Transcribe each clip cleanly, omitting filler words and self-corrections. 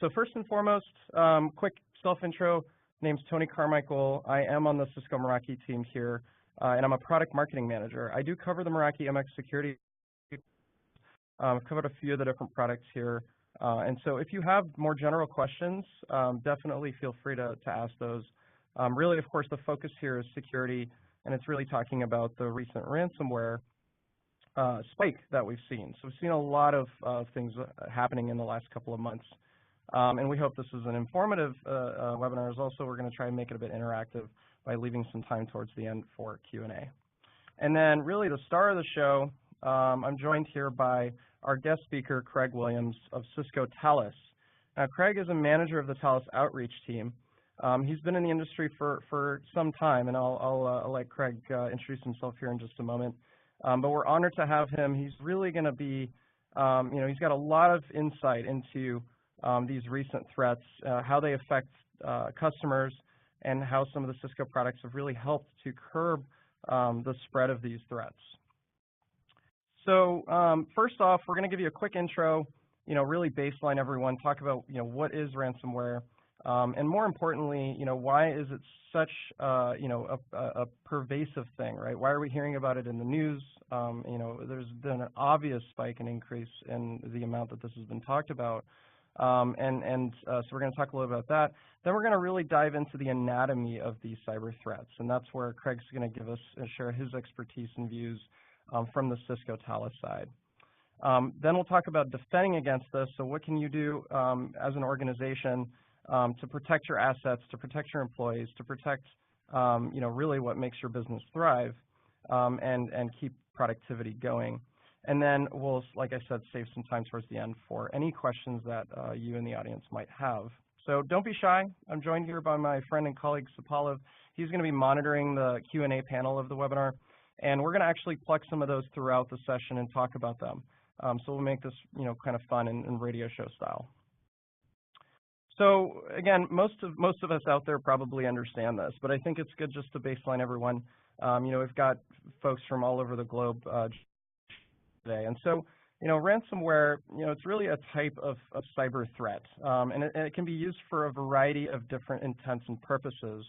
So first and foremost, quick self-intro. Name's Tony Carmichael. I am on the Cisco Meraki team here, and I'm a product marketing manager. I do cover the Meraki MX security. I've covered a few of the different products here. And so if you have more general questions, definitely feel free to ask those. Really, of course, the focus here is security, and it's really talking about the recent ransomware spike that we've seen. So we've seen a lot of things happening in the last couple of months. And we hope this is an informative webinar. As also, we're going to try and make it a bit interactive by leaving some time towards the end for Q&A. And then really the star of the show, I'm joined here by our guest speaker, Craig Williams of Cisco TALOS. Now, Craig is a manager of the TALOS outreach team. He's been in the industry for some time, and I'll let Craig introduce himself here in just a moment. But we're honored to have him. He's really going to be, he's got a lot of insight into these recent threats, how they affect customers, and how some of the Cisco products have really helped to curb the spread of these threats. So first off, we're going to give you a quick intro, really baseline everyone, talk about, what is ransomware, and more importantly, why is it such, a pervasive thing, right? Why are we hearing about it in the news? There's been an obvious spike and increase in the amount that this has been talked about. So we're going to talk a little bit about that. Then we're going to really dive into the anatomy of these cyber threats, and that's where Craig's going to give us share his expertise and views from the Cisco TALOS side. Then we'll talk about defending against this. So what can you do as an organization to protect your assets, to protect your employees, to protect really what makes your business thrive, and keep productivity going. And then we'll, like I said, save some time towards the end for any questions that you in the audience might have. So don't be shy. I'm joined here by my friend and colleague, Sapalav. He's going to be monitoring the Q&A panel of the webinar, and we're going to actually pluck some of those throughout the session and talk about them. So we'll make this, kind of fun and radio show style. So again, most of us out there probably understand this, but I think it's good just to baseline everyone. We've got folks from all over the globe today. And so, ransomware, it's really a type of cyber threat, and it can be used for a variety of different intents and purposes.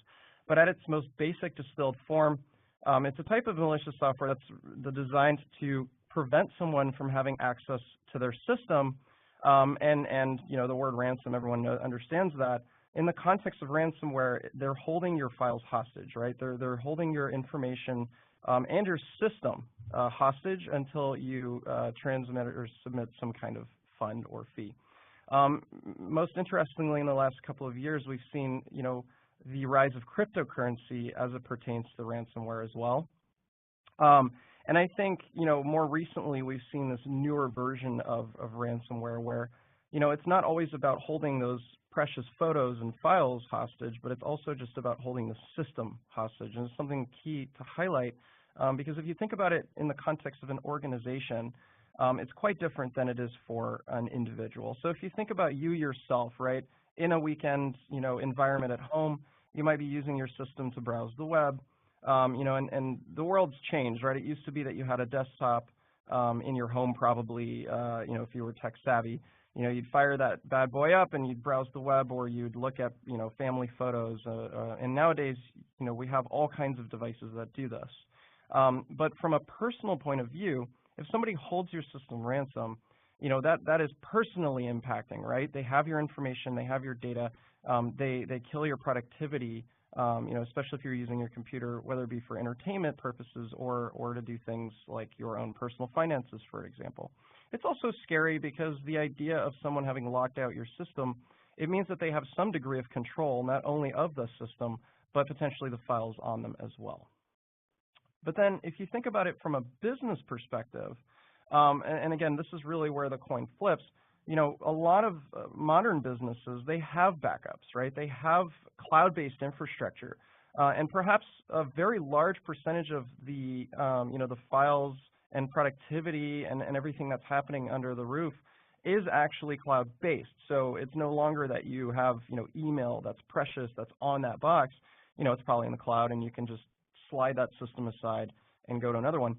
But at its most basic distilled form, it's a type of malicious software that's designed to prevent someone from having access to their system. The word ransom, everyone understands that. In the context of ransomware, they're holding your files hostage, right? They're holding your information and your system hostage until you transmit or submit some kind of fund or fee. Most interestingly, in the last couple of years, we've seen, the rise of cryptocurrency as it pertains to ransomware as well. And I think, more recently, we've seen this newer version of ransomware where, it's not always about holding those precious photos and files hostage, but it's also just about holding the system hostage. And it's something key to highlight because if you think about it in the context of an organization, it's quite different than it is for an individual. So if you think about you yourself, right, in a weekend, environment at home, you might be using your system to browse the web. And the world's changed, right? It used to be that you had a desktop in your home probably, if you were tech savvy. You'd fire that bad boy up and you'd browse the web, or you'd look at, family photos. And nowadays, we have all kinds of devices that do this. But from a personal point of view, if somebody holds your system ransom, that is personally impacting, right? They have your information, they have your data, they kill your productivity, especially if you're using your computer, whether it be for entertainment purposes or to do things like your own personal finances, for example. It's also scary because the idea of someone having locked out your system, it means that they have some degree of control, not only of the system, but potentially the files on them as well. But then if you think about it from a business perspective, and again, this is really where the coin flips, a lot of modern businesses, they have backups, right? They have cloud-based infrastructure. And perhaps a very large percentage of the, the files and productivity and everything that's happening under the roof is actually cloud-based. So it's no longer that you have, email that's precious, that's on that box. It's probably in the cloud, and you can just slide that system aside and go to another one.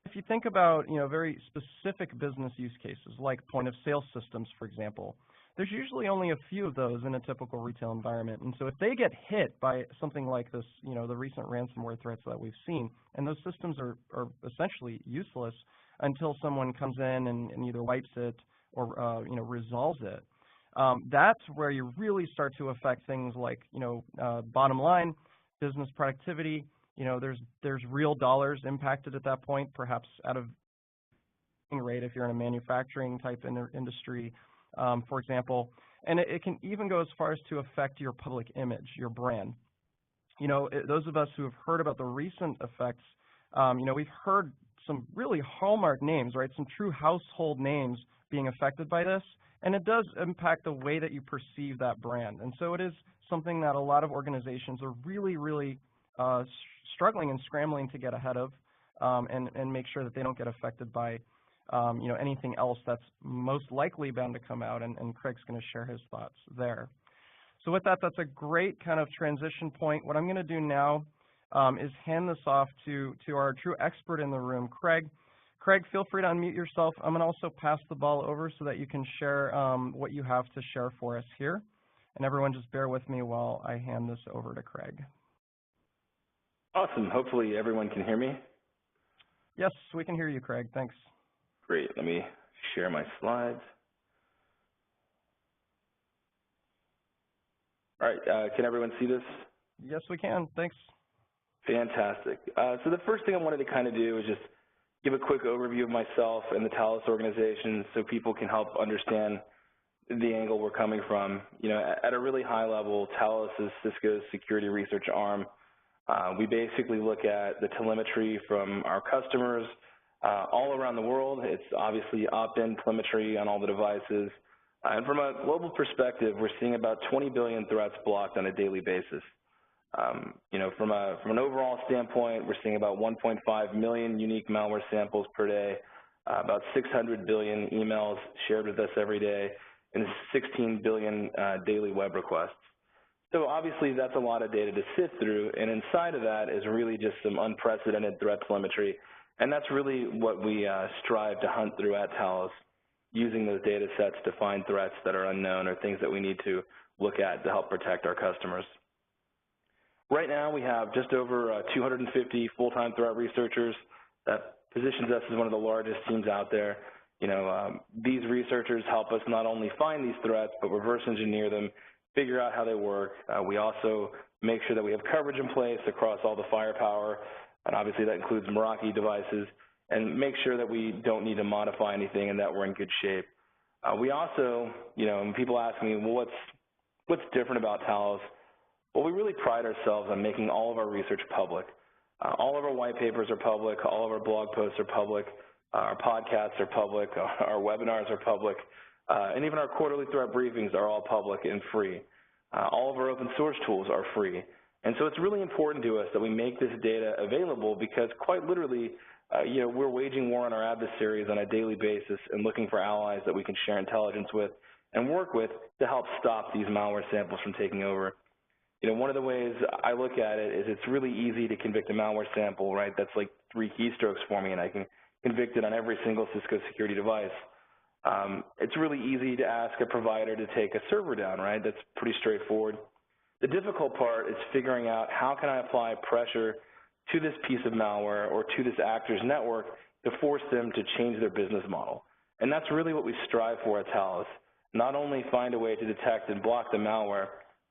If you think about, very specific business use cases like point of sale systems, for example, there's usually only a few of those in a typical retail environment. And so if they get hit by something like this, the recent ransomware threats that we've seen, and those systems are essentially useless until someone comes in and either wipes it or resolves it, that's where you really start to affect things like bottom line, business productivity. There's real dollars impacted at that point, perhaps out of rate if you're in a manufacturing type industry, for example. And it can even go as far as to affect your public image, your brand. Those of us who have heard about the recent effects, we've heard some really hallmark names, right? Some true household names being affected by this, and it does impact the way that you perceive that brand. And so it is something that a lot of organizations are really, really struggling and scrambling to get ahead of, and make sure that they don't get affected by anything else that's most likely bound to come out, and Craig's going to share his thoughts there. So with that, that's a great kind of transition point. What I'm going to do now is hand this off to our true expert in the room, Craig. Craig, feel free to unmute yourself. I'm going to also pass the ball over so that you can share what you have to share for us here. And everyone just bear with me while I hand this over to Craig. Awesome. Hopefully everyone can hear me. Yes, we can hear you, Craig. Thanks. Great. Let me share my slides. All right. Can everyone see this? Yes, we can. Thanks. Fantastic. So the first thing I wanted to kind of do is just give a quick overview of myself and the TALOS organization so people can help understand the angle we're coming from. At a really high level, TALOS is Cisco's security research arm. We basically look at the telemetry from our customers all around the world. It's obviously opt-in telemetry on all the devices. And from a global perspective, we're seeing about 20 billion threats blocked on a daily basis. From an overall standpoint, we're seeing about 1.5 million unique malware samples per day, about 600 billion emails shared with us every day, and 16 billion daily web requests. So obviously that's a lot of data to sift through, and inside of that is really just some unprecedented threat telemetry, and that's really what we strive to hunt through at TALOS, using those data sets to find threats that are unknown or things that we need to look at to help protect our customers. Right now we have just over 250 full-time threat researchers. That positions us as one of the largest teams out there. These researchers help us not only find these threats, but reverse engineer them, figure out how they work. We also make sure that we have coverage in place across all the firepower, and obviously that includes Meraki devices, and make sure that we don't need to modify anything and that we're in good shape. We also, when people ask me, well, what's different about TALOS? Well, we really pride ourselves on making all of our research public. All of our white papers are public, all of our blog posts are public, our podcasts are public, our webinars are public, and even our quarterly threat briefings are all public and free. All of our open source tools are free. And so it's really important to us that we make this data available because quite literally, we're waging war on our adversaries on a daily basis and looking for allies that we can share intelligence with and work with to help stop these malware samples from taking over. One of the ways I look at it is it's really easy to convict a malware sample, right? That's like 3 keystrokes for me, and I can convict it on every single Cisco security device. It's really easy to ask a provider to take a server down, right? That's pretty straightforward. The difficult part is figuring out how can I apply pressure to this piece of malware or to this actor's network to force them to change their business model. And that's really what we strive for at TALOS. Not only find a way to detect and block the malware,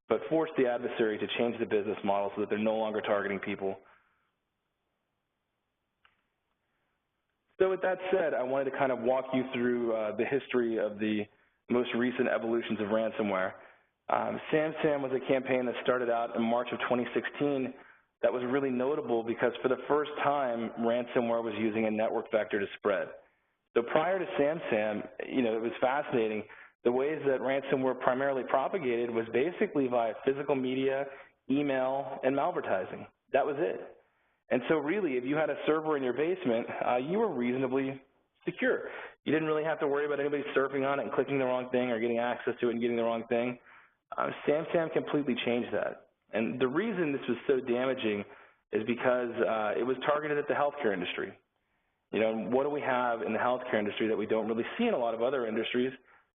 but force the adversary to change the business model so that they're no longer targeting people. So with that said, I wanted to kind of walk you through the history of the most recent evolutions of ransomware. SamSam was a campaign that started out in March of 2016 that was really notable because for the first time, ransomware was using a network vector to spread. So prior to SamSam, it was fascinating. The ways that ransomware primarily propagated was basically via physical media, email, and malvertising. That was it. And so really, if you had a server in your basement, you were reasonably secure. You didn't really have to worry about anybody surfing on it and clicking the wrong thing or getting access to it and getting the wrong thing. SamSam completely changed that. And the reason this was so damaging is because it was targeted at the healthcare industry. What do we have in the healthcare industry that we don't really see in a lot of other industries?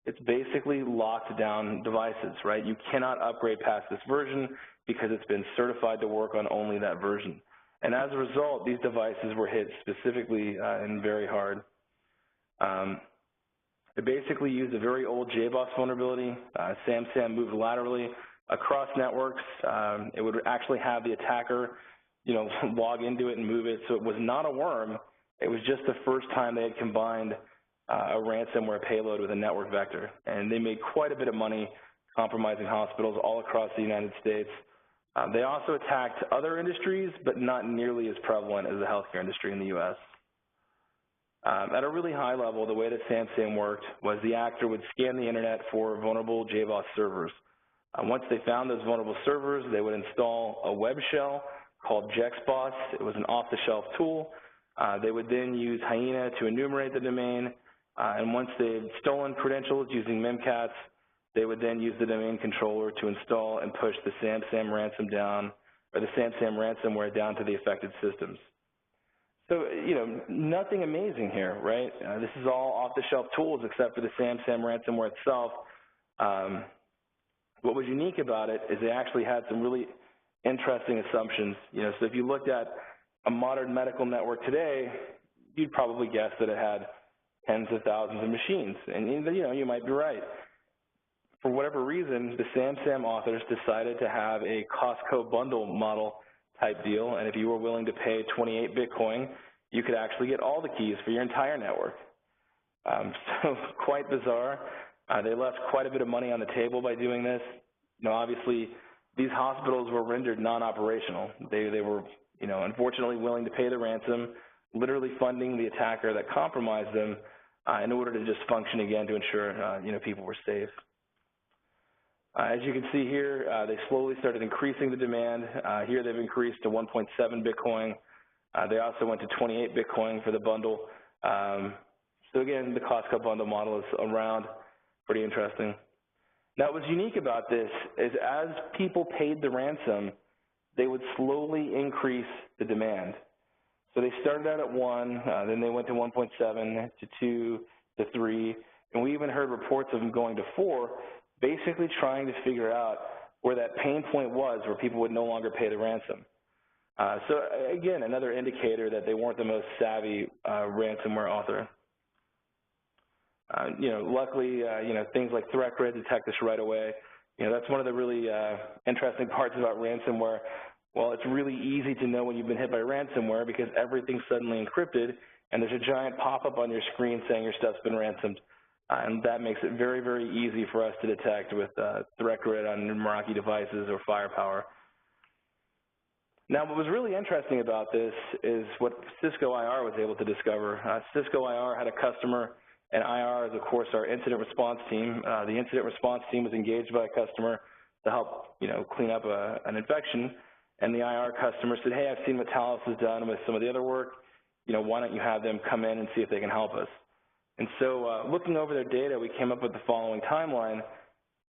it's basically locked down devices, right? You cannot upgrade past this version because it's been certified to work on only that version. And as a result, these devices were hit specifically and very hard. It basically used a very old JBoss vulnerability. SamSam moved laterally across networks. It would actually have the attacker, log into it and move it. So it was not a worm. It was just the first time they had combined a ransomware payload with a network vector. And they made quite a bit of money compromising hospitals all across the United States. They also attacked other industries, but not nearly as prevalent as the healthcare industry in the U.S. At a really high level, the way that SamSam worked was the actor would scan the internet for vulnerable JBoss servers. Once they found those vulnerable servers, they would install a web shell called JexBoss. It was an off-the-shelf tool. They would then use Hyena to enumerate the domain, and once they had stolen credentials using Memcached, they would then use the domain controller to install and push the SamSam ransom down, or the SamSam ransomware down to the affected systems. So, nothing amazing here, right? This is all off-the-shelf tools except for the SamSam ransomware itself. What was unique about it is they actually had some really interesting assumptions. So if you looked at a modern medical network today, you'd probably guess that it had tens of thousands of machines, and you might be right. For whatever reason, the SamSam authors decided to have a Costco bundle model type deal, and if you were willing to pay 28 Bitcoin, you could actually get all the keys for your entire network. So quite bizarre. They left quite a bit of money on the table by doing this. Obviously, these hospitals were rendered non-operational. They were, unfortunately willing to pay the ransom, literally funding the attacker that compromised them in order to just function again to ensure, people were safe. As you can see here, they slowly started increasing the demand. Here they've increased to 1.7 Bitcoin. They also went to 28 Bitcoin for the bundle. So again, the Costco bundle model is around, pretty interesting. Now what's unique about this is as people paid the ransom, they would slowly increase the demand. So they started out at 1, then they went to 1.7, to 2, to 3, and we even heard reports of them going to 4, basically trying to figure out where that pain point was where people would no longer pay the ransom. So again, another indicator that they weren't the most savvy ransomware author. Luckily, things like ThreatGrid detect this right away. That's one of the really interesting parts about ransomware. Well, it's really easy to know when you've been hit by ransomware because everything's suddenly encrypted and there's a giant pop-up on your screen saying your stuff's been ransomed. And that makes it very, very easy for us to detect with ThreatGrid on Meraki devices or Firepower. Now, what was really interesting about this is what Cisco IR was able to discover. Cisco IR had a customer, and IR is, of course, our incident response team. The incident response team was engaged by a customer to help, clean up an infection. And the IR customer said, hey, I've seen what Talos has done with some of the other work. Why don't you have them come in and see if they can help us? And so looking over their data, we came up with the following timeline,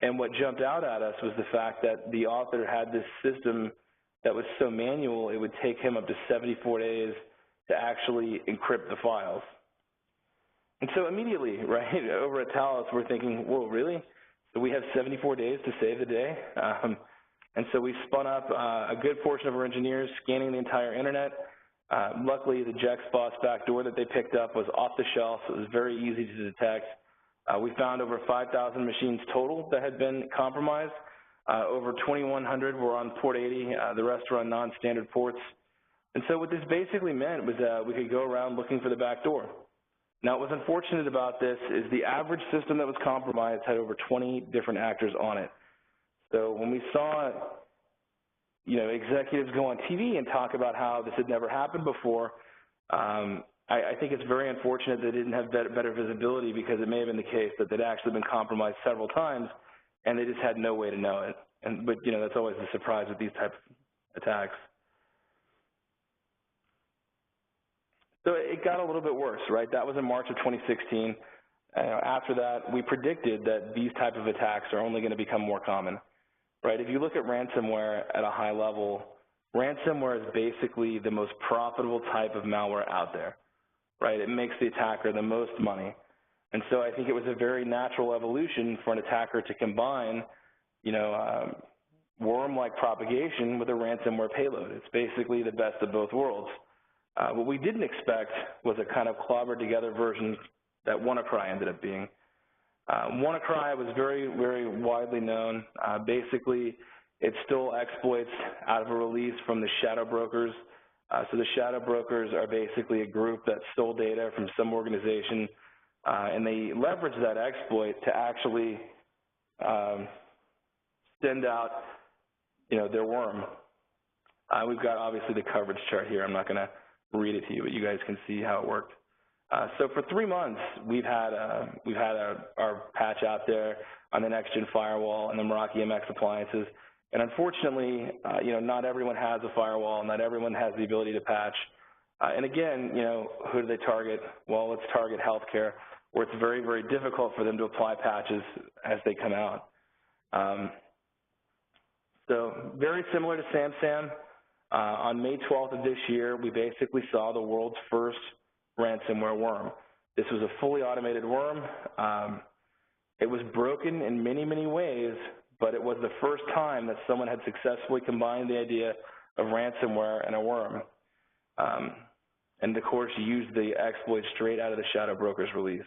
and what jumped out at us was the fact that the author had this system that was so manual it would take him up to 74 days to actually encrypt the files. And so immediately, right, over at Talos, we're thinking, whoa, really? So we have 74 days to save the day? And so we spun up a good portion of our engineers scanning the entire internet. Luckily, the JexBoss backdoor that they picked up was off the shelf, so it was very easy to detect. We found over 5,000 machines total that had been compromised. Over 2,100 were on port 80. The rest were on non-standard ports. And so what this basically meant was we could go around looking for the backdoor. Now, what was unfortunate about this is the average system that was compromised had over 20 different actors on it. So when we saw executives go on TV and talk about how this had never happened before, I think it's very unfortunate they didn't have better visibility because it may have been the case that they'd actually been compromised several times and they just had no way to know it. But that's always a surprise with these types of attacks. So it got a little bit worse, right? That was in March of 2016. After that, we predicted that these type of attacks are only going to become more common. Right, if you look at ransomware at a high level, ransomware is basically the most profitable type of malware out there, right? It makes the attacker the most money. And so I think it was a very natural evolution for an attacker to combine, worm-like propagation with a ransomware payload. It's basically the best of both worlds. What we didn't expect was a kind of clobbered together version that WannaCry ended up being. WannaCry was very, very widely known. Basically, it stole exploits out of a release from the shadow brokers. So the shadow brokers are basically a group that stole data from some organization, and they leveraged that exploit to actually send out, their worm. We've got obviously the coverage chart here. I'm not going to read it to you, but you guys can see how it worked. So for 3 months, we've had our patch out there on the next-gen firewall and the Meraki MX appliances. And unfortunately, not everyone has a firewall. Not everyone has the ability to patch. And again, who do they target? Well, let's target healthcare, where it's very, very difficult for them to apply patches as they come out. So very similar to SamSam. On May 12th of this year, we basically saw the world's first ransomware worm. This was a fully automated worm. It was broken in many, many ways, but it was the first time that someone had successfully combined the idea of ransomware and a worm. And of course, used the exploit straight out of the shadow broker's release.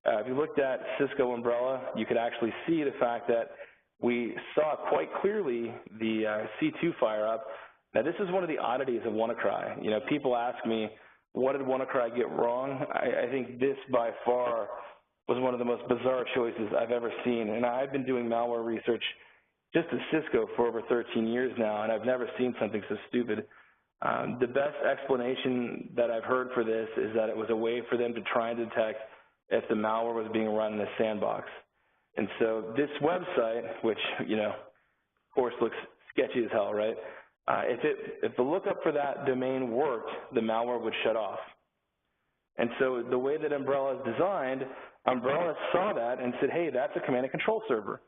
If you looked at Cisco Umbrella, you could actually see the fact that we saw quite clearly the C2 fire up. Now, this is one of the oddities of WannaCry. People ask me, what did WannaCry get wrong? I think this, by far, was one of the most bizarre choices I've ever seen. And I've been doing malware research just at Cisco for over 13 years now, and I've never seen something so stupid. The best explanation that I've heard for this is that it was a way for them to try and detect if the malware was being run in a sandbox. And so this website, which, of course looks sketchy as hell, right? If the lookup for that domain worked, the malware would shut off. And so the way that Umbrella is designed, Umbrella saw that and said, hey, that's a command and control server.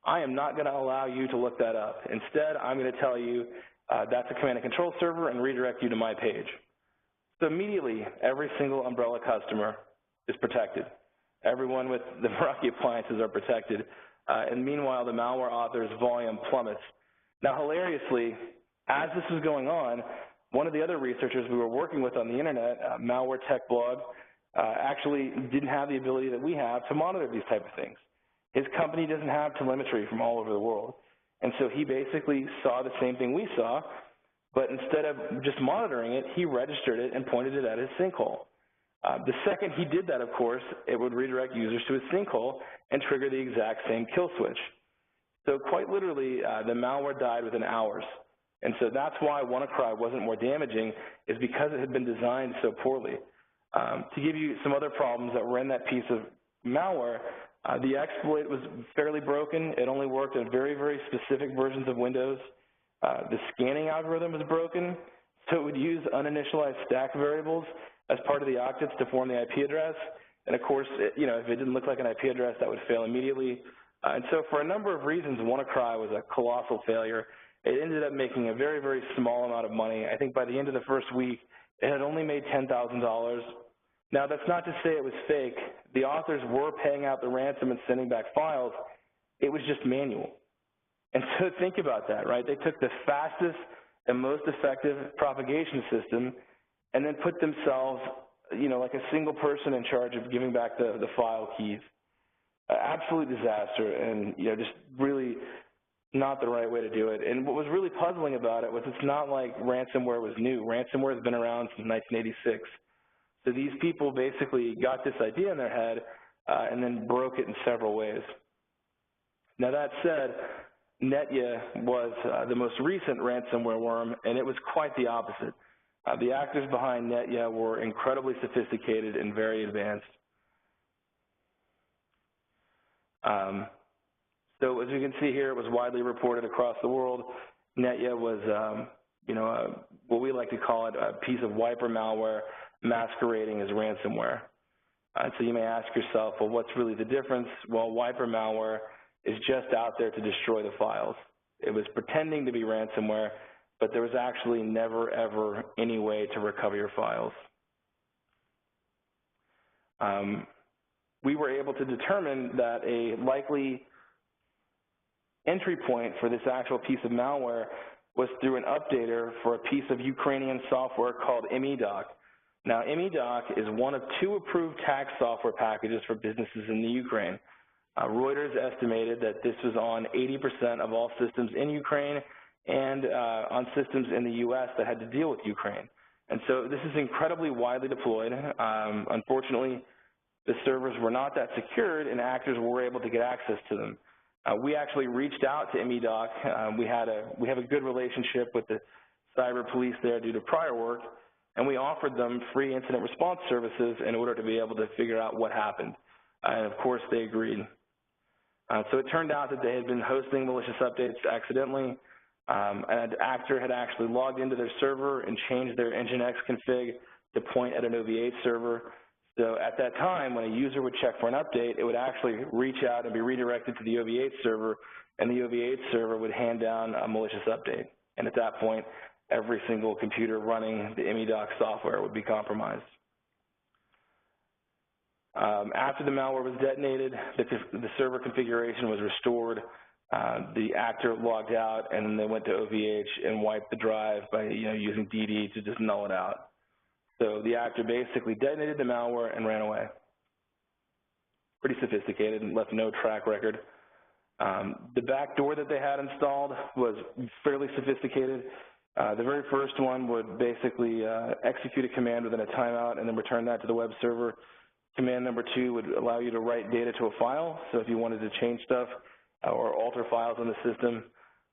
I am not going to allow you to look that up. Instead, I'm going to tell you that's a command and control server and redirect you to my page. So immediately, every single Umbrella customer is protected. Everyone with the Meraki appliances are protected. And meanwhile, the malware author's volume plummets. Now, hilariously, as this was going on, one of the other researchers we were working with on the internet, Malware Tech Blog, actually didn't have the ability that we have to monitor these type of things. His company doesn't have telemetry from all over the world. And so he basically saw the same thing we saw, but instead of just monitoring it, he registered it and pointed it at his sinkhole. The second he did that, of course, it would redirect users to his sinkhole and trigger the exact same kill switch. So quite literally, the malware died within hours. And so that's why WannaCry wasn't more damaging, is because it had been designed so poorly. To give you some other problems that were in that piece of malware, the exploit was fairly broken. It only worked in very, very specific versions of Windows. The scanning algorithm was broken, so it would use uninitialized stack variables as part of the octets to form the IP address. And of course, if it didn't look like an IP address, that would fail immediately. And so for a number of reasons, WannaCry was a colossal failure. It ended up making a very, very small amount of money. I think by the end of the first week, it had only made $10,000. Now, that's not to say it was fake. The authors were paying out the ransom and sending back files. It was just manual. And so think about that, right? They took the fastest and most effective propagation system and then put themselves, like a single person in charge of giving back the file keys. Absolute disaster, and, just really not the right way to do it. And what was really puzzling about it was it's not like ransomware was new. Ransomware has been around since 1986. So these people basically got this idea in their head and then broke it in several ways. Now that said, Nyetya was the most recent ransomware worm, and it was quite the opposite. The actors behind Nyetya were incredibly sophisticated and very advanced. So as you can see here, it was widely reported across the world. Nyetya was, what we like to call it, a piece of wiper malware masquerading as ransomware. So you may ask yourself, well, what's really the difference? Well, wiper malware is just out there to destroy the files. It was pretending to be ransomware, but there was actually never, ever any way to recover your files. we were able to determine that a likely entry point for this actual piece of malware was through an updater for a piece of Ukrainian software called MEDOC. Now, MEDOC is one of 2 approved tax software packages for businesses in the Ukraine. Reuters estimated that this was on 80% of all systems in Ukraine and on systems in the U.S. that had to deal with Ukraine. And so this is incredibly widely deployed. Unfortunately, the servers were not that secured, and actors were able to get access to them. We actually reached out to MEDOC. We have a good relationship with the cyber police there due to prior work, and we offered them free incident response services in order to be able to figure out what happened. And of course, they agreed. So it turned out that they had been hosting malicious updates accidentally. An actor had actually logged into their server and changed their Nginx config to point at an OVH server. So at that time, when a user would check for an update, it would actually reach out and be redirected to the OVH server, and the OVH server would hand down a malicious update. And at that point, every single computer running the MEDOC software would be compromised. After the malware was detonated, the server configuration was restored. The actor logged out, and then they went to OVH and wiped the drive by using DD to just null it out. So the actor basically detonated the malware and ran away. Pretty sophisticated and left no track record. The backdoor that they had installed was fairly sophisticated. The very first one would basically execute a command within a timeout and then return that to the web server. Command number 2 would allow you to write data to a file, so if you wanted to change stuff or alter files on the system,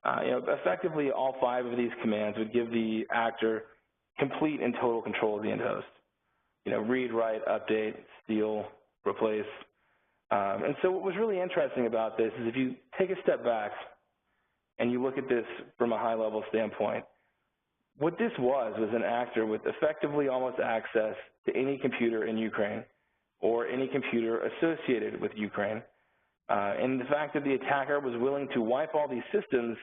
effectively all 5 of these commands would give the actor complete and total control of the end host. Read, write, update, steal, replace. And so what was really interesting about this is if you take a step back and you look at this from a high-level standpoint, what this was an actor with effectively almost access to any computer in Ukraine or any computer associated with Ukraine. And the fact that the attacker was willing to wipe all these systems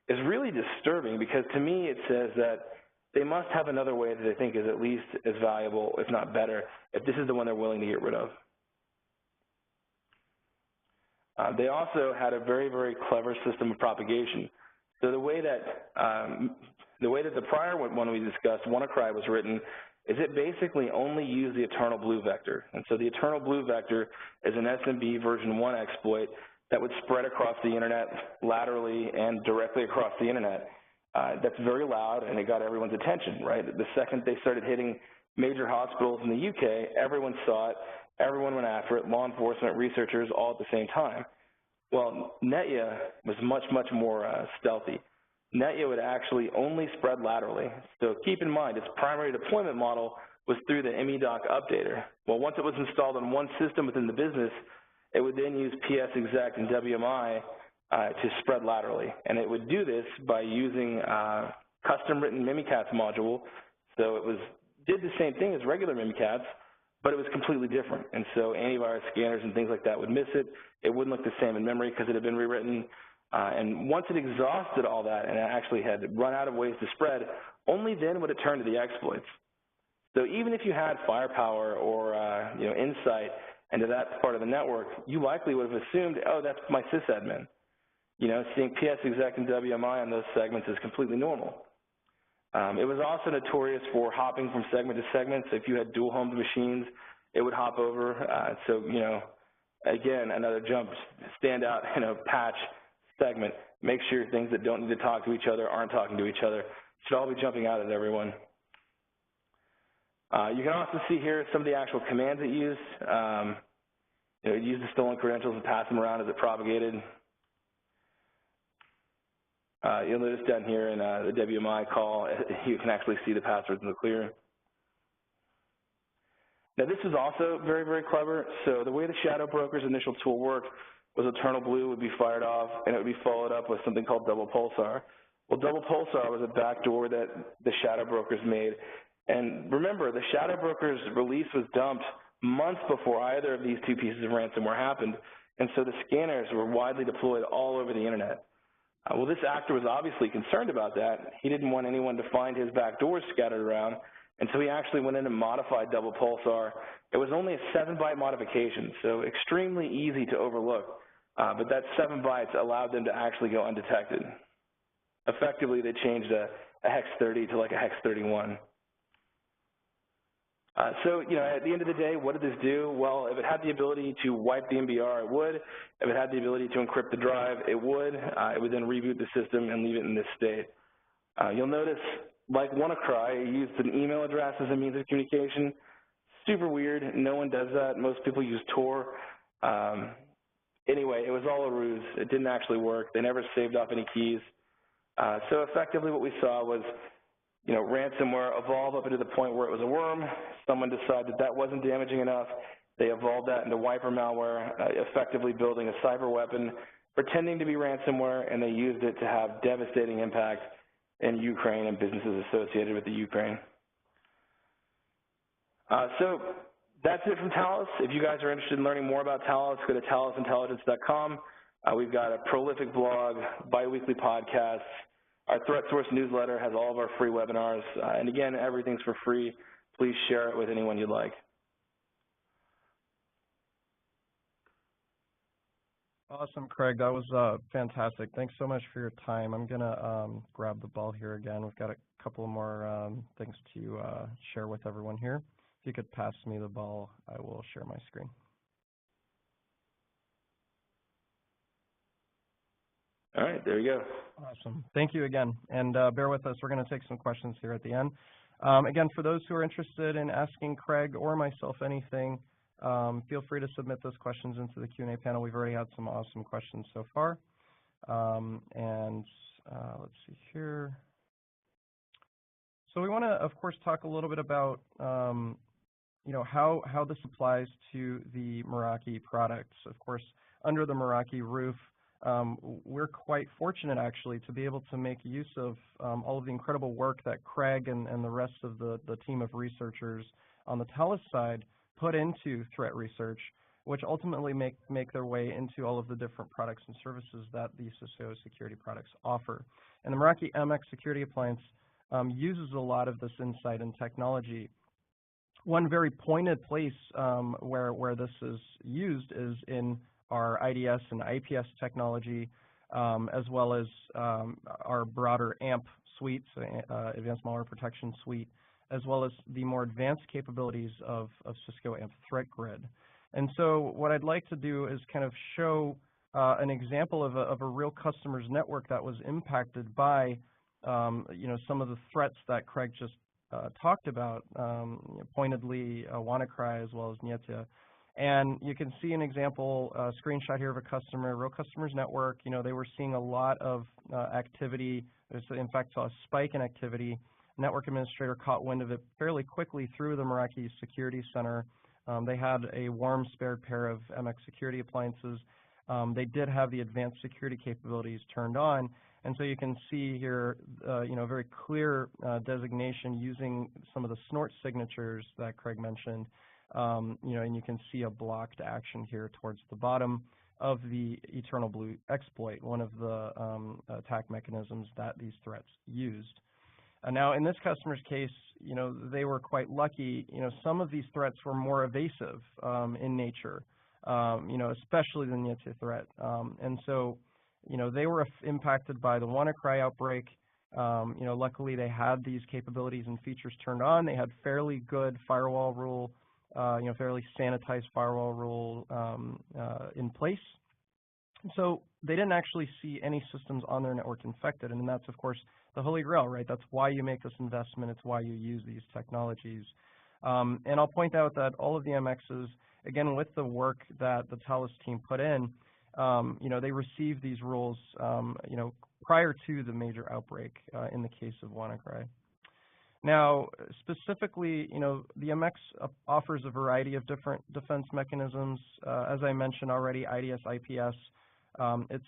is really disturbing, because to me it says that they must have another way that they think is at least as valuable, if not better, if this is the one they're willing to get rid of. They also had a very, very clever system of propagation. So the way that the prior one we discussed, WannaCry, was written is it basically only used the eternal blue vector. And so the eternal blue vector is an SMB version 1 exploit that would spread across the internet laterally and directly across the internet. That's very loud, and it got everyone's attention, right? The second they started hitting major hospitals in the UK, everyone saw it, everyone went after it, law enforcement, researchers, all at the same time. Well, Nyetya was much, much more stealthy. Nyetya would actually only spread laterally. So keep in mind, its primary deployment model was through the MEDOC updater. Well, once it was installed on one system within the business, it would then use PSExec and WMI to spread laterally. And it would do this by using custom-written Mimikatz module. So it did the same thing as regular Mimikatz, but it was completely different. And so antivirus scanners and things like that would miss it. It wouldn't look the same in memory because it had been rewritten. And once it exhausted all that and it actually had run out of ways to spread, only then would it turn to the exploits. So even if you had firepower or insight into that part of the network, you likely would have assumed, oh, that's my sysadmin. Seeing PSExec and WMI on those segments is completely normal. It was also notorious for hopping from segment to segment. So if you had dual homed machines, it would hop over. Again, another jump, standout, patch segment. Make sure things that don't need to talk to each other aren't talking to each other. Should all be jumping out at everyone. You can also see here some of the actual commands it used. It used the stolen credentials and passed them around as it propagated. You'll notice down here in the WMI call, you can actually see the passwords in the clear. Now this is also very, very clever. So the way the shadow broker's initial tool worked was Eternal Blue would be fired off, and it would be followed up with something called Double Pulsar. Well, Double Pulsar was a backdoor that the shadow brokers made. And remember, the shadow broker's release was dumped months before either of these 2 pieces of ransomware happened, and so the scanners were widely deployed all over the internet. Well, this actor was obviously concerned about that. He didn't want anyone to find his backdoors scattered around, And so he actually went in and modified double pulsar. It was only a 7-byte modification, so extremely easy to overlook. But that 7 bytes allowed them to actually go undetected. Effectively, they changed a hex 30 to like a hex 31. So, at the end of the day, what did this do? Well, if it had the ability to wipe the MBR, it would. If it had the ability to encrypt the drive, it would. It would then reboot the system and leave it in this state. You'll notice, like WannaCry, it used an email address as a means of communication. Super weird. No one does that. Most people use Tor. Anyway, it was all a ruse. It didn't actually work. They never saved off any keys. So effectively what we saw was, ransomware evolve up into the point where it was a worm. Someone decided that wasn't damaging enough. They evolved that into wiper malware, effectively building a cyber weapon, pretending to be ransomware, and they used it to have devastating impact in Ukraine and businesses associated with the Ukraine. So that's it from Talos. If you guys are interested in learning more about Talos, go to talosintelligence.com. We've got a prolific blog, bi-weekly podcasts. Our Threat Source newsletter has all of our free webinars. And again, everything's for free. Please share it with anyone you'd like. Awesome, Craig. That was fantastic. Thanks so much for your time. I'm going to grab the ball here again. We've got a couple more things to share with everyone here. If you could pass me the ball, I will share my screen. All right, there you go. Awesome. Thank you again. And bear with us. We're going to take some questions here at the end. Again, for those who are interested in asking Craig or myself anything, feel free to submit those questions into the Q&A panel. We've already had some awesome questions so far. Let's see here. So we want to, of course, talk a little bit about how this applies to the Meraki products. Of course, under the Meraki roof, we're quite fortunate, actually, to be able to make use of all of the incredible work that Craig and the rest of the team of researchers on the Talos side put into threat research, which ultimately make their way into all of the different products and services that the Cisco security products offer. And the Meraki MX security appliance uses a lot of this insight and technology. One very pointed place where this is used is in our IDS and IPS technology, as well as our broader AMP suite, Advanced Malware Protection suite, as well as the more advanced capabilities of Cisco AMP Threat Grid. And so what I'd like to do is kind of show an example of a real customer's network that was impacted by some of the threats that Craig just talked about, pointedly WannaCry as well as Nyetya. And you can see an example screenshot here of a customer, real customer's network. They were seeing a lot of activity. In fact, saw a spike in activity. Network administrator caught wind of it fairly quickly through the Meraki Security Center. They had a warm, spared pair of MX security appliances. They did have the advanced security capabilities turned on. And so you can see here, very clear designation using some of the snort signatures that Craig mentioned. And you can see a blocked action here towards the bottom of the Eternal Blue exploit, one of the attack mechanisms that these threats used. Now, in this customer's case, they were quite lucky. Some of these threats were more evasive in nature, especially the Nyetya threat. And so, they were impacted by the WannaCry outbreak. Luckily, they had these capabilities and features turned on. They had fairly good firewall rule, fairly sanitized firewall rule in place. So they didn't actually see any systems on their network infected, and that's, of course, the holy grail, right? That's why you make this investment. It's why you use these technologies. And I'll point out that all of the MXs, again, with the work that the Talos team put in, they received these rules, prior to the major outbreak in the case of WannaCry. Now, specifically, the MX offers a variety of different defense mechanisms. As I mentioned already, IDS, IPS, it's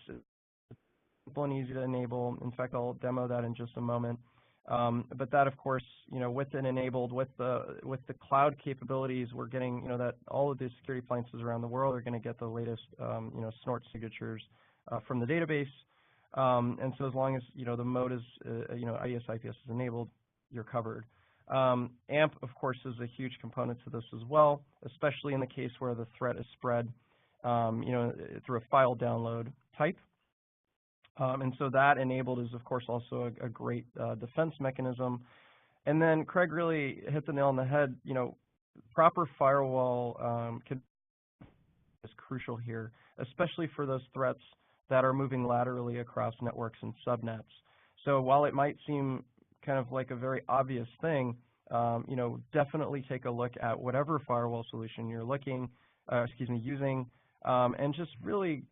simple and easy to enable. In fact, I'll demo that in just a moment. But that, of course, with it enabled, with the cloud capabilities, we're getting, that all of the security appliances around the world are going to get the latest, snort signatures from the database. And so as long as, the mode is, IDS, IPS is enabled, you're covered. AMP, of course, is a huge component to this as well, especially in the case where the threat is spread, through a file download type. And so that enabled is, of course, also a great defense mechanism. And then Craig really hit the nail on the head. Proper firewall is crucial here, especially for those threats that are moving laterally across networks and subnets. So while it might seem kind of like a very obvious thing, definitely take a look at whatever firewall solution you're using, and just really,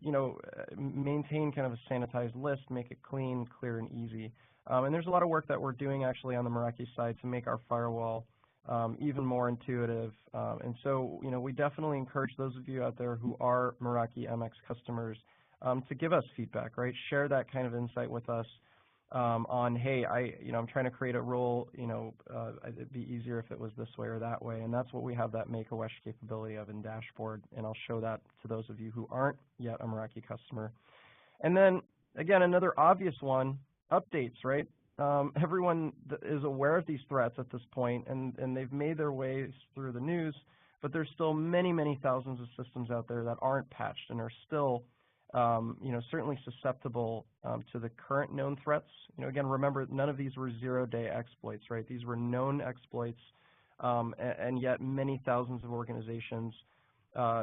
maintain kind of a sanitized list, make it clean, clear, and easy. And there's a lot of work that we're doing actually on the Meraki side to make our firewall even more intuitive. And so, we definitely encourage those of you out there who are Meraki MX customers to give us feedback, right? Share that kind of insight with us on, hey, I'm trying to create a role, it'd be easier if it was this way or that way. And that's what we have that make-a-wish capability of in Dashboard. And I'll show that to those of you who aren't yet a Meraki customer. And then, again, another obvious one, updates, right? Everyone is aware of these threats at this point, and they've made their ways through the news, but there's still many, many thousands of systems out there that aren't patched and are still, certainly susceptible to the current known threats. Again, remember, none of these were zero-day exploits, right? These were known exploits, and yet many thousands of organizations,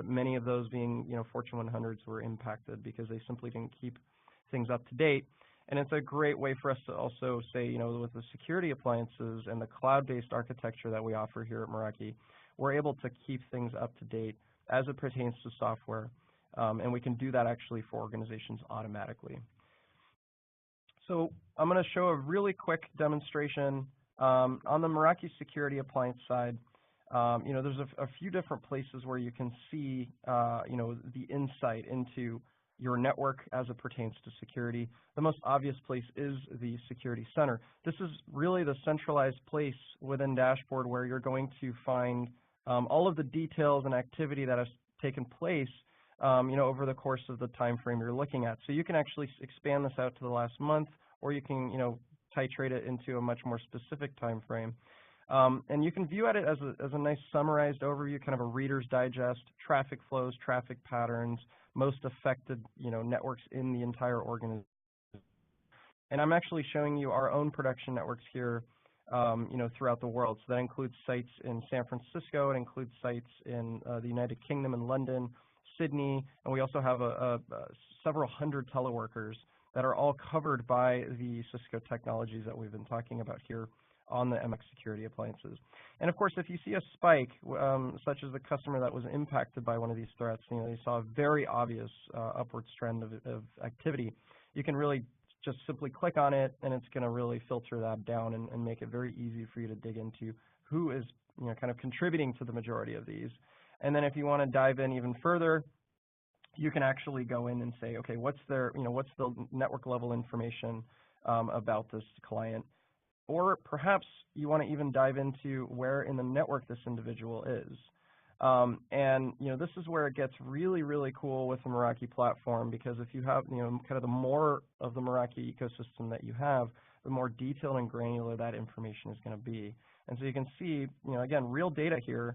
many of those being, Fortune 100s, were impacted because they simply didn't keep things up to date. And it's a great way for us to also say, with the security appliances and the cloud-based architecture that we offer here at Meraki, we're able to keep things up to date as it pertains to software. And we can do that actually for organizations automatically. So I'm going to show a really quick demonstration on the Meraki security appliance side. There's a few different places where you can see, the insight into your network as it pertains to security. The most obvious place is the Security Center. This is really the centralized place within Dashboard where you're going to find all of the details and activity that has taken place over the course of the time frame you're looking at. So you can actually expand this out to the last month, or you can titrate it into a much more specific time frame. And you can view at it as a nice summarized overview, kind of a Reader's Digest, traffic flows, traffic patterns, most affected networks in the entire organization. And I'm actually showing you our own production networks here throughout the world. So that includes sites in San Francisco, it includes sites in the United Kingdom and London, Sydney, and we also have several hundred teleworkers that are all covered by the Cisco technologies that we've been talking about here on the MX security appliances. And of course, if you see a spike, such as the customer that was impacted by one of these threats, they saw a very obvious upwards trend of activity, you can really just simply click on it, and it's going to really filter that down and make it very easy for you to dig into who is kind of contributing to the majority of these. And then if you want to dive in even further, you can actually go in and say, okay, what's the network level information about this client? Or perhaps you want to even dive into where in the network this individual is. And this is where it gets really, really cool with the Meraki platform, because if you have kind of the more of the Meraki ecosystem that you have, the more detailed and granular that information is going to be. And so you can see, again, real data here.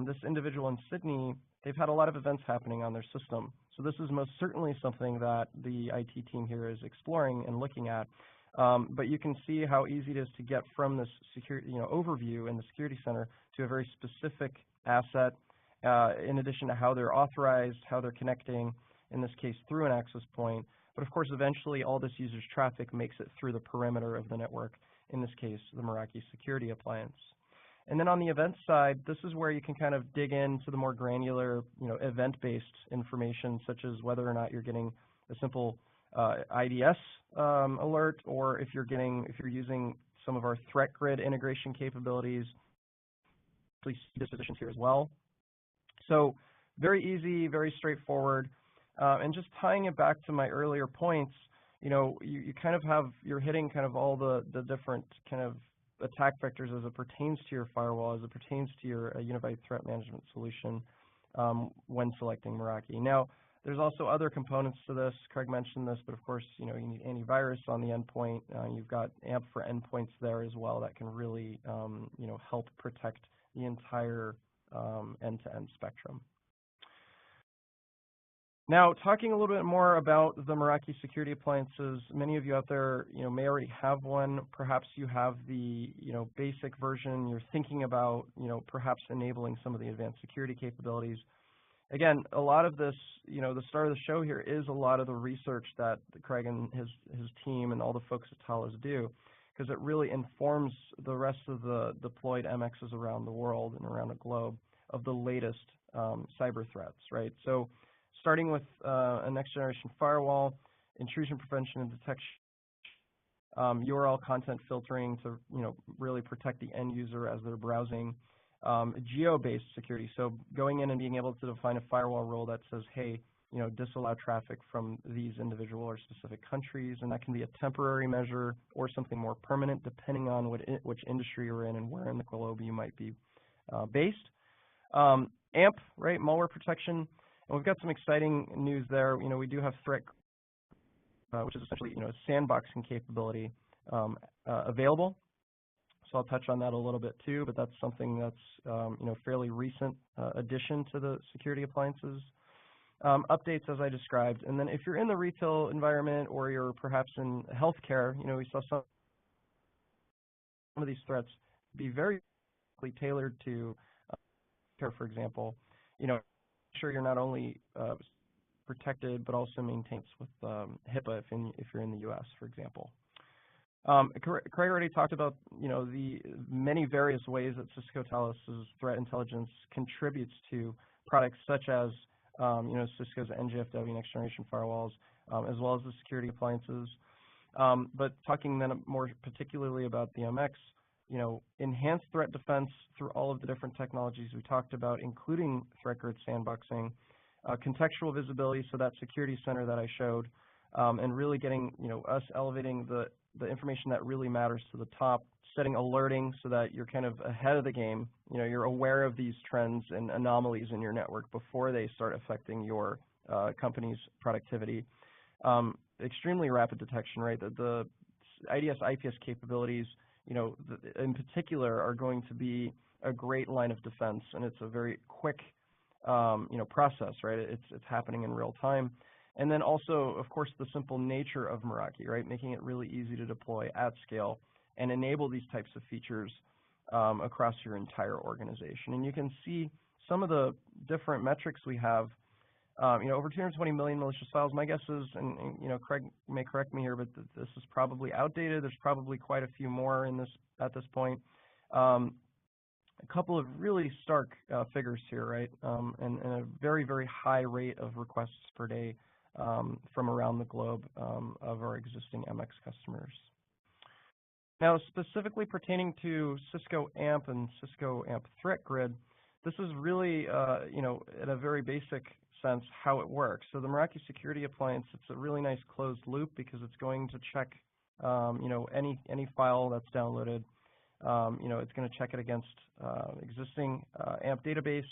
This individual in Sydney, they've had a lot of events happening on their system. So this is most certainly something that the IT team here is exploring and looking at. But you can see how easy it is to get from this security, overview in the Security Center to a very specific asset, in addition to how they're authorized, how they're connecting, in this case through an access point. But of course, eventually all this user's traffic makes it through the perimeter of the network, in this case, the Meraki security appliance. And then on the event side, this is where you can kind of dig into the more granular, event-based information, such as whether or not you're getting a simple IDS alert, or if you're using some of our threat grid integration capabilities. Please see the positions here as well. So very easy, very straightforward. And just tying it back to my earlier points, you kind of you're hitting kind of all the different kind of attack vectors as it pertains to your firewall, as it pertains to your unified threat management solution when selecting Meraki. Now, There's also other components to this. Craig mentioned this, but of course, you need antivirus on the endpoint. You've got AMP for endpoints there as well that can really, help protect the entire end-to-end spectrum. Now, talking a little bit more about the Meraki security appliances, many of you out there, may already have one. Perhaps you have the, basic version. You're thinking about, perhaps enabling some of the advanced security capabilities. Again, a lot of this, the start of the show here is a lot of the research that Craig and his team and all the folks at TALOS do, because it really informs the rest of the deployed MXs around the world and around the globe of the latest cyber threats, right? So starting with a next-generation firewall, intrusion prevention and detection, URL content filtering to really protect the end user as they're browsing, geo-based security, so going in and being able to define a firewall rule that says, hey, disallow traffic from these individual or specific countries, and that can be a temporary measure or something more permanent depending on which industry you're in and where in the globe you might be based. AMP, right, malware protection. And we've got some exciting news there. We do have threat, which is essentially a sandboxing capability available. So I'll touch on that a little bit too, but that's something that's fairly recent addition to the security appliances. Updates as I described, and then if you're in the retail environment or you're perhaps in healthcare, we saw some of these threats be very tailored to care, for example. Sure you're not only protected, but also maintained with HIPAA if you're in the U.S., for example. Craig already talked about the many various ways that Cisco TALOS' threat intelligence contributes to products such as Cisco's NGFW next generation firewalls, as well as the security appliances. But talking then more particularly about the MX, enhanced threat defense through all of the different technologies we talked about, including threat grid sandboxing, contextual visibility, so that security center that I showed, and really getting us elevating the information that really matters to the top, setting alerting so that you're kind of ahead of the game. You're aware of these trends and anomalies in your network before they start affecting your company's productivity. Extremely rapid detection, right? The IDS, IPS capabilities, in particular, are going to be a great line of defense, and it's a very quick, process, right? It's happening in real time. And then also, of course, the simple nature of Meraki, right? Making it really easy to deploy at scale and enable these types of features across your entire organization. And you can see some of the different metrics we have. Over 220 million malicious files. My guess is, and Craig may correct me here, but this is probably outdated. There's probably quite a few more in this at this point. A couple of really stark figures here, right? And a very, very high rate of requests per day from around the globe of our existing MX customers. Now, specifically pertaining to Cisco AMP and Cisco AMP Threat Grid, this is really, at a very basic sense how it works. So the Meraki security appliance, it's a really nice closed loop because it's going to check, any file that's downloaded. It's going to check it against existing AMP database.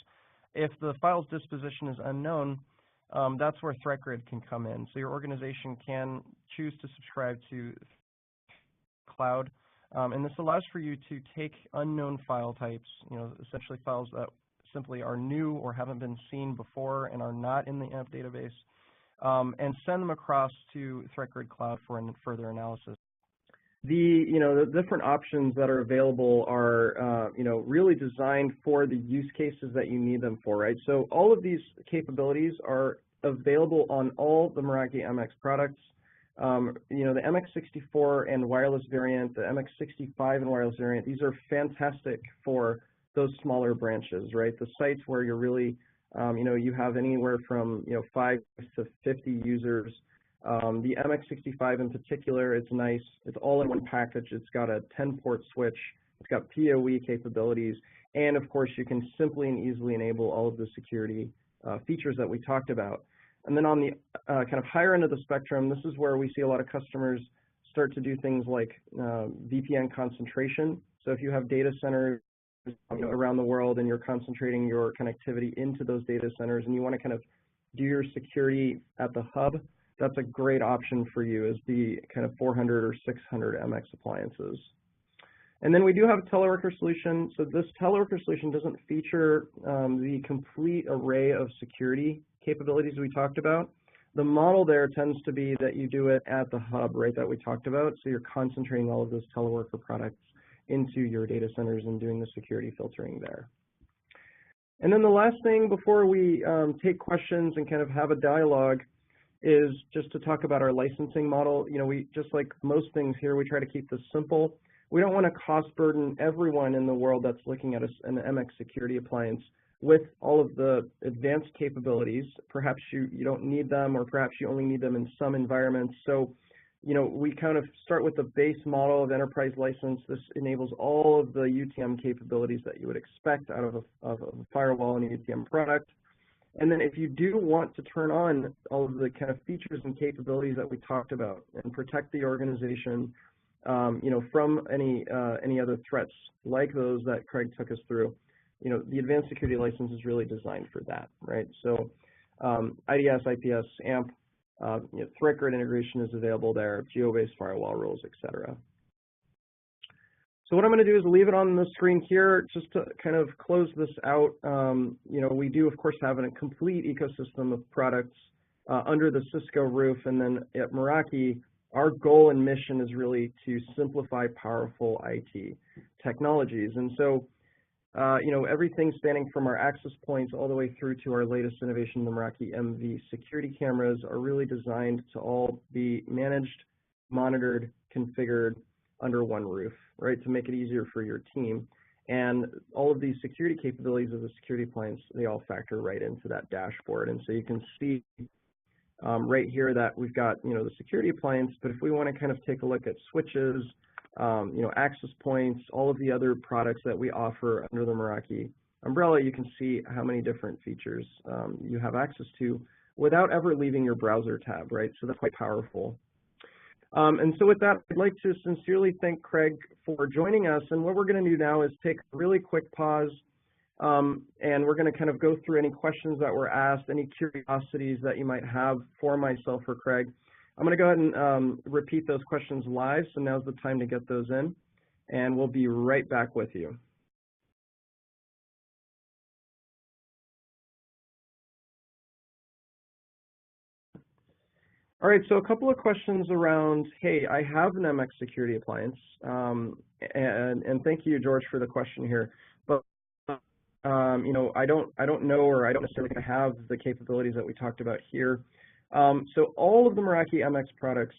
If the file's disposition is unknown, that's where Threat Grid can come in. So your organization can choose to subscribe to cloud, and this allows for you to take unknown file types, essentially files that simply are new or haven't been seen before and are not in the AMP database, and send them across to Threat Grid Cloud for further analysis. The different options that are available are, really designed for the use cases that you need them for, right? So all of these capabilities are available on all the Meraki MX products. The MX64 and wireless variant, the MX65 and wireless variant, these are fantastic for those smaller branches, right? The sites where you're really, you have anywhere from 5 to 50 users. The MX65 in particular, it's nice. It's all in one package. It's got a 10-port switch. It's got PoE capabilities, and of course, you can simply and easily enable all of the security features that we talked about. And then on the kind of higher end of the spectrum, this is where we see a lot of customers start to do things like VPN concentration. So if you have data centers around the world and you're concentrating your connectivity into those data centers and you want to kind of do your security at the hub, that's a great option for you as the kind of 400 or 600 MX appliances. And then we do have a teleworker solution. So this teleworker solution doesn't feature the complete array of security capabilities we talked about. The model there tends to be that you do it at the hub, right, that we talked about. So you're concentrating all of those teleworker products into your data centers and doing the security filtering there. And then the last thing before we take questions and kind of have a dialogue is just to talk about our licensing model. You know, we, just like most things here, we try to keep this simple. We don't want to cost burden everyone in the world that's looking at an MX security appliance with all of the advanced capabilities. Perhaps you don't need them, or perhaps you only need them in some environments. So, you know, we kind of start with the base model of enterprise license. This enables all of the UTM capabilities that you would expect out of a firewall and a UTM product. And then if you do want to turn on all of the kind of features and capabilities that we talked about and protect the organization, you know, from any other threats like those that Craig took us through, you know, the advanced security license is really designed for that, right? So IDS, IPS, AMP, you know, threat grid integration is available there, geo-based firewall rules, etc. So what I'm going to do is leave it on the screen here just to kind of close this out. You know, we do, of course, have a complete ecosystem of products under the Cisco roof, and then at Meraki, our goal and mission is really to simplify powerful IT technologies. And so, you know, everything spanning from our access points all the way through to our latest innovation, the Meraki MV security cameras, are really designed to all be managed, monitored, configured under one roof, right, to make it easier for your team. And all of these security capabilities of the security appliance, they all factor right into that dashboard. And so you can see right here that we've got, you know, the security appliance, but if we want to kind of take a look at switches, you know, access points, all of the other products that we offer under the Meraki umbrella, you can see how many different features you have access to without ever leaving your browser tab, right? So that's quite powerful. And so with that, I'd like to sincerely thank Craig for joining us. And what we're going to do now is take a really quick pause, and we're going to kind of go through any questions that were asked, any curiosities that you might have for myself or Craig. I'm going to go ahead and repeat those questions live, so now's the time to get those in, and we'll be right back with you. All right, so a couple of questions around, hey, I have an MX security appliance, and thank you, George, for the question here. But you know, I don't know, or I don't necessarily have the capabilities that we talked about here. So all of the Meraki MX products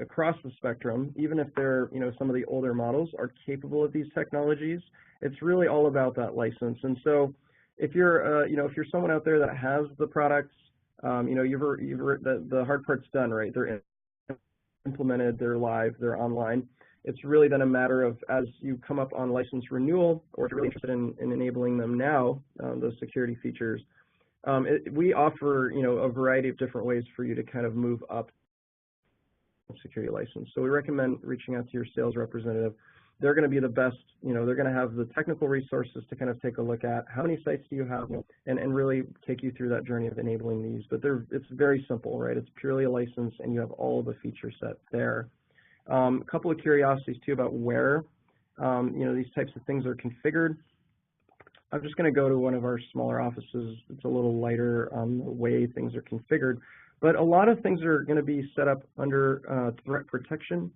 across the spectrum, even if they're, you know, some of the older models, are capable of these technologies. It's really all about that license. And so if you're, you know, if you're someone out there that has the products, you know, the hard part's done, right? They're implemented, they're live, they're online. It's really then a matter of, as you come up on license renewal, or if you're really interested in enabling them now, those security features, we offer, you know, a variety of different ways for you to kind of move up security license. So we recommend reaching out to your sales representative. They're going to be the best, you know, they're going to have the technical resources to kind of take a look at how many sites do you have, and really take you through that journey of enabling these. But it's very simple, right? It's purely a license, and you have all of the feature set there. A couple of curiosities too about where, you know, these types of things are configured. I'm just going to go to one of our smaller offices. It's a little lighter on the way things are configured, but a lot of things are going to be set up under threat protection.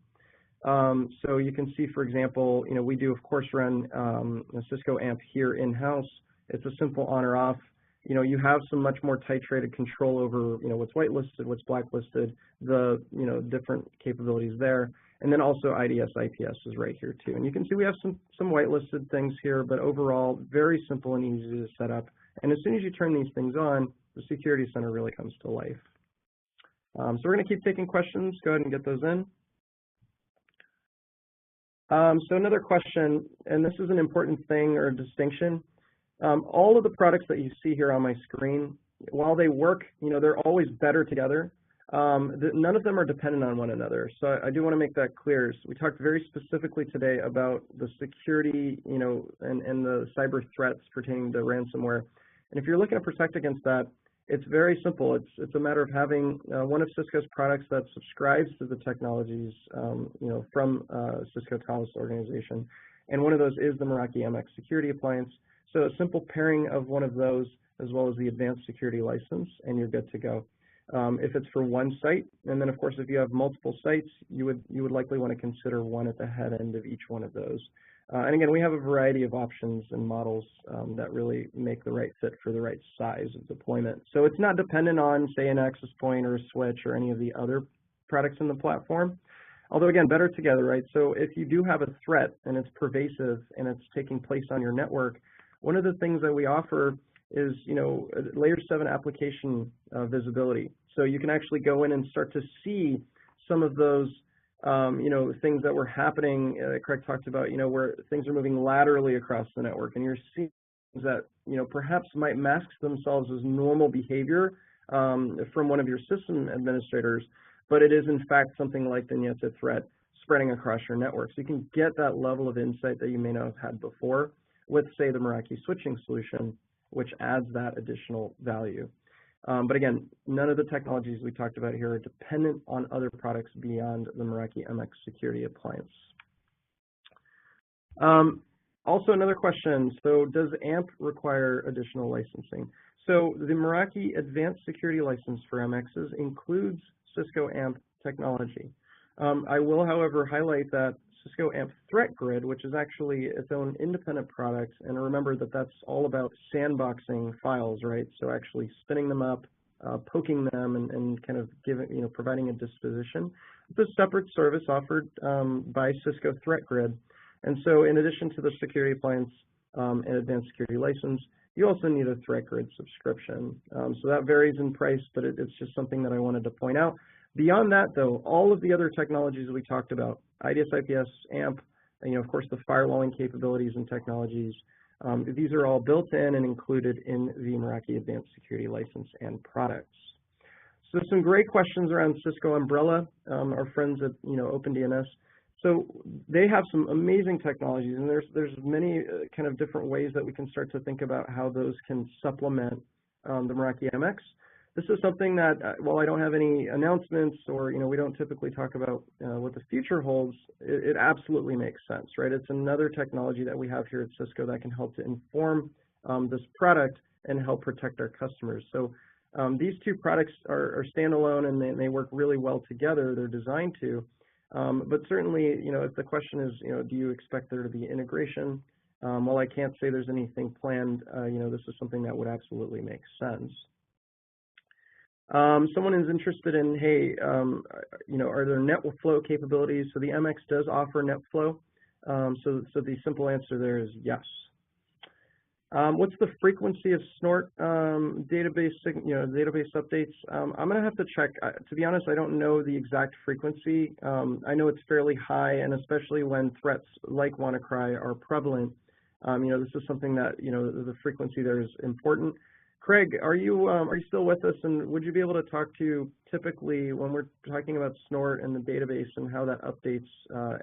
So you can see, for example, you know, we do, of course, run a Cisco AMP here in-house. It's a simple on or off. You know, you have some much more titrated control over, you know, what's whitelisted, what's blacklisted, the, you know, different capabilities there. And then also IDS, IPS is right here too. And you can see we have some whitelisted things here, but overall, very simple and easy to set up. And as soon as you turn these things on, the Security Center really comes to life. So we're going to keep taking questions. Go ahead and get those in. So another question, and this is an important thing or distinction. All of the products that you see here on my screen, while they work, you know, they're always better together. None of them are dependent on one another. So I do want to make that clear. So we talked very specifically today about the security, you know, and the cyber threats pertaining to ransomware. And if you're looking to protect against that, It's very simple. It's a matter of having one of Cisco's products that subscribes to the technologies, from Cisco TALOS organization, and one of those is the Meraki MX security appliance. So a simple pairing of one of those as well as the advanced security license, and you're good to go. If it's for one site, and then of course if you have multiple sites, you would likely want to consider one at the head end of each one of those. And again, we have a variety of options and models that really make the right fit for the right size of deployment. So it's not dependent on, say, an access point or a switch or any of the other products in the platform. Although, again, better together, right? So if you do have a threat and it's pervasive and it's taking place on your network, one of the things that we offer is, layer 7 application visibility. So you can actually go in and start to see some of those things that were happening, Craig talked about, where things are moving laterally across the network, and you're seeing things that, perhaps might mask themselves as normal behavior from one of your system administrators, but it is in fact something like the Nyetya threat spreading across your network. So you can get that level of insight that you may not have had before with, say, the Meraki switching solution, which adds that additional value. But again, none of the technologies we talked about here are dependent on other products beyond the Meraki MX security appliance. Also another question, so does AMP require additional licensing? So the Meraki Advanced Security License for MXs includes Cisco AMP technology. I will, however, highlight that Cisco AMP Threat Grid, which is actually its own independent product, and remember that that's all about sandboxing files, right? So actually spinning them up, poking them, and kind of providing a disposition. It's a separate service offered by Cisco Threat Grid, and so in addition to the security appliance and advanced security license, you also need a Threat Grid subscription. So that varies in price, but it's just something that I wanted to point out. Beyond that, though, all of the other technologies we talked about, IDS, IPS, AMP, and, of course, the firewalling capabilities and technologies, these are all built in and included in the Meraki Advanced Security License and products. So some great questions around Cisco Umbrella, our friends at OpenDNS. So they have some amazing technologies, and there's many kind of different ways that we can start to think about how those can supplement the Meraki MX. This is something that, while I don't have any announcements or, we don't typically talk about what the future holds, it absolutely makes sense, right? It's another technology that we have here at Cisco that can help to inform this product and help protect our customers. So these two products are standalone, and they work really well together. They're designed to. But certainly, if the question is, do you expect there to be integration? While I can't say there's anything planned, this is something that would absolutely make sense. Someone is interested in, hey, are there NetFlow capabilities? So the MX does offer NetFlow. So the simple answer there is yes. What's the frequency of snort database updates? I'm going to have to check. To be honest, I don't know the exact frequency. I know it's fairly high, and especially when threats like WannaCry are prevalent, this is something that the frequency there is important. Craig, are you still with us, and would you be able to talk to typically when we're talking about snort and the database and how that updates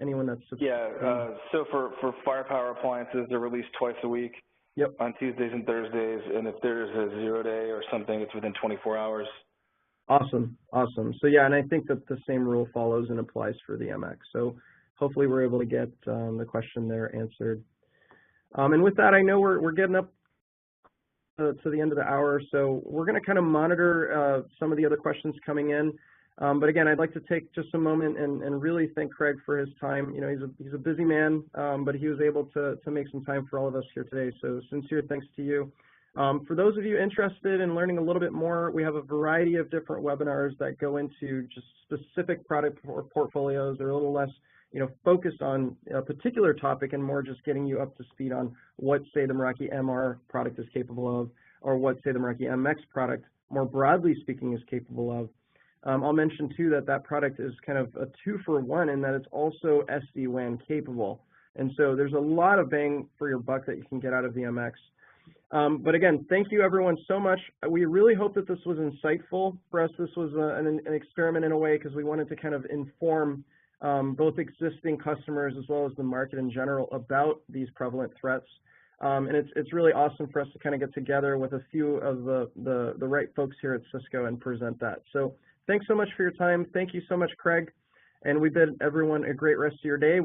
anyone that's so for firepower appliances, they're released twice a week. Yep. On Tuesdays and Thursdays, and if there's a 0-day or something, it's within 24 hours. Awesome. So yeah, and I think that the same rule follows and applies for the MX. So hopefully we're able to get the question there answered. And with that, I know we're getting up to the end of the hour, so we're going to kind of monitor some of the other questions coming in. But again, I'd like to take just a moment and really thank Craig for his time. He's a busy man, but he was able to make some time for all of us here today. So sincere thanks to you. For those of you interested in learning a little bit more, we have a variety of different webinars that go into just specific product portfolios. They're a little less focused on a particular topic and more just getting you up to speed on what, say, the Meraki MR product is capable of, or what, say, the Meraki MX product, more broadly speaking, is capable of. I'll mention, too, that product is kind of a 2-for-1 in that it's also SD-WAN capable. And so there's a lot of bang for your buck that you can get out of the MX. But again, thank you, everyone, so much. We really hope that this was insightful for us. This was an experiment in a way because we wanted to kind of inform both existing customers as well as the market in general about these prevalent threats. And it's really awesome for us to kind of get together with a few of the right folks here at Cisco and present that. So thanks so much for your time. Thank you so much, Craig. And we bid everyone a great rest of your day.